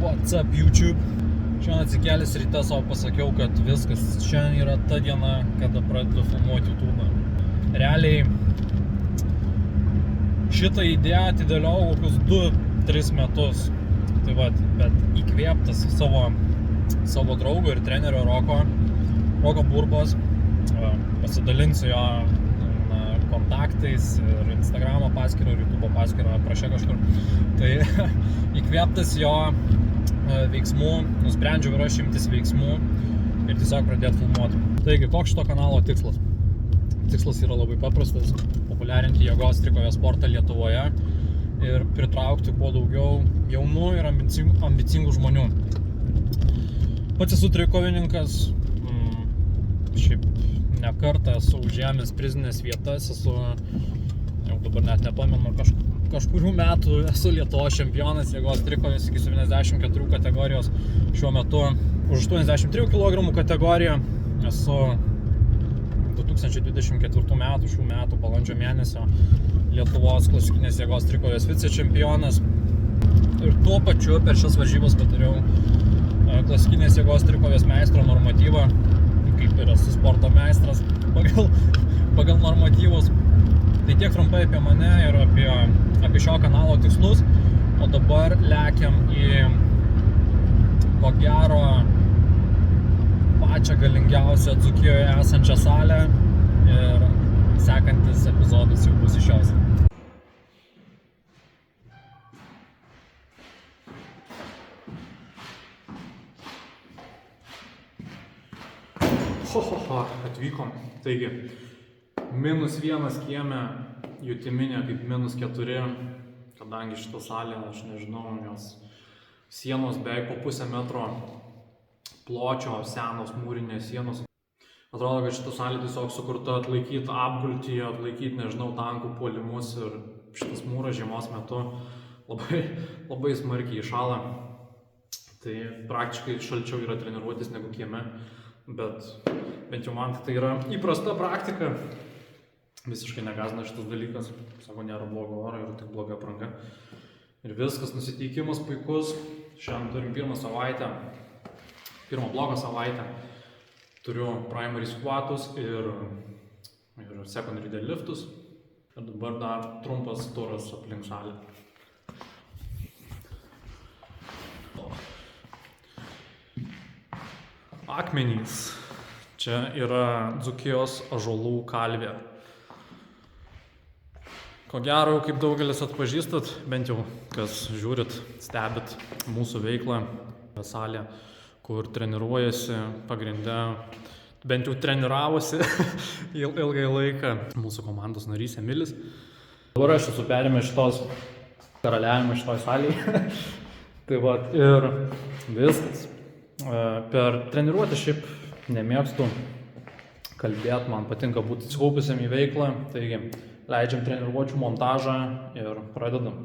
What's up YouTube? Šiandien atsikėlęs ryte savo pasakiau, kad viskas, šiandien yra ta diena, kada pradedu filmuoti YouTube. Realiai šitą idėją atidėliau kokius 2-3 metus. Tai va, bet įkvėptas savo draugo ir trenerio Roko Burbos. Pasidalinsiu jo kontaktais ir Instagramo paskyrą, ir YouTube paskyrą aprašė kažkur. Tai įkvėptas jo veiksmų, nusprendžiau ir aš imtis veiksmų ir tiesiog pradėti filmuoti. Taigi, koks šito kanalo tikslas? Tikslas yra labai paprastas – populiarinti jėgos trikovės sportą Lietuvoje ir pritraukti kuo daugiau jaunų ir ambicingų žmonių. Pats esu trikovininkas, šiaip ne kartą esu užėmęs prizinės vietas, jau dabar net nepamenu, kažkurių metų esu Lietuvos čempionas jėgos trikovės iki 74 kategorijos. Šiuo metu už 83 kg kategoriją esu 2024 metų, šių metų balandžio mėnesio Lietuvos klasikinės jėgos trikovės vicečempionas. Ir tuo pačiu per šias varžybas padariau klasikinės jėgos trikovės meistro normatyvą, kaip ir esu sporto meistras pagal normatyvus. Tai tiek trumpai apie mane ir apie šio kanalo tikslus, o dabar lekiam į ko gero pačią galingiausią Dzūkijoje esančią salę ir sekantis epizodas jau bus iš jos. Atvykom. Taigi, -1 kieme, jutiminė kaip -4, kadangi šitą salę, aš nežinau, jos sienos beveik po pusę metro pločio, senos mūrinės sienos. Atrodo, kad šitą salę tiesiog sukurta atlaikyti apgultį, atlaikyti, nežinau, tankų puolimus ir šitas mūras žiemos metu labai smarkiai įšąla. Tai praktiškai šalčiau yra treniruotis negu kieme. Bet bent jau man tai yra įprasta praktika. Visiškai negąsdina šitas dalykas. Sako, nėra blogo oro, yra tik bloga apranga. Ir viskas, nusiteikimas puikus. Šiandien turim pirmą blogą savaitę. Turiu primary squatus ir secondary deadliftus. Ir dabar dar trumpas turas aplink salę. Akmenys. Čia yra Dzūkijos ąžuolų kalvė. Ko gero, kaip daugelis atpažįstat, bent jau kas žiūrit, stebit mūsų veiklą, salė, kur treniruojasi pagrinde, bent jau treniravosi ilgai laiką mūsų komandos narys Emilis. Dabar aš esu perėmęs šitos karaliavimą šitoj salėje. Tai va, ir viskas. Per treniruotę šiaip nemėgstu kalbėti, man patinka būti atsikaupusiam į veiklą, taigi leidžiam treniruočių montažą ir pradedam.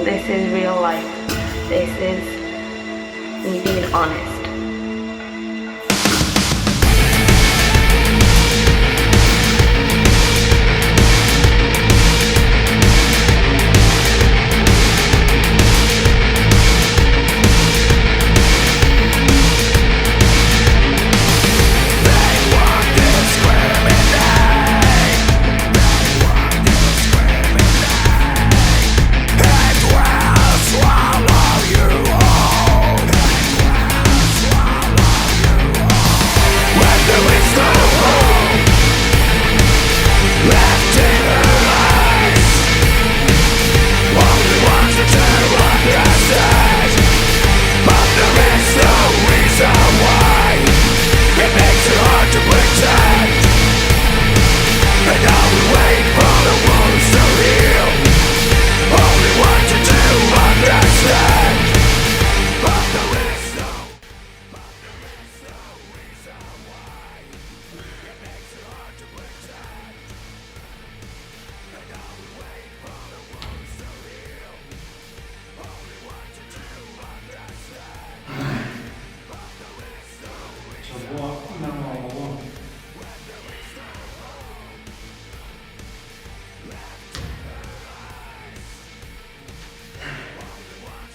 This is real life. This is me being honest.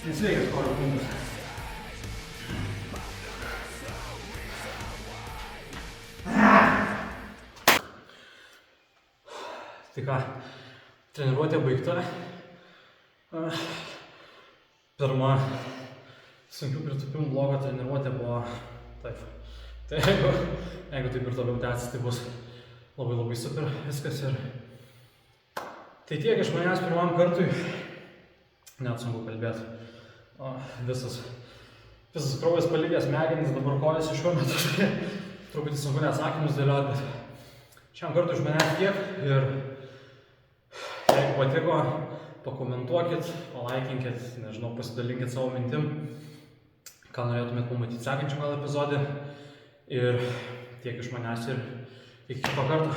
Nesveikas kojų kūnas. Tai ką, treniruotė baigta. Pirma sunkių pritūpimų blogo treniruotė buvo taip. Tai jeigu taip ir toliau tęsis, tai bus labai super viskas ir tai tiek iš manęs pirmam kartui. Net sunku kalbėti. Visas kraujas palikęs smegenis, dabar kojas iš šiuo metu truputį sunku neatsakymus dėlioti, bet šiam kartui iš manęs tiek ir jeigu patiko, pakomentuokit, palaikinkit, nežinau, pasidalinkit savo mintim, ką norėtumėt pamatyti sekančiam gal epizodį ir tiek iš manęs ir iki kito karto.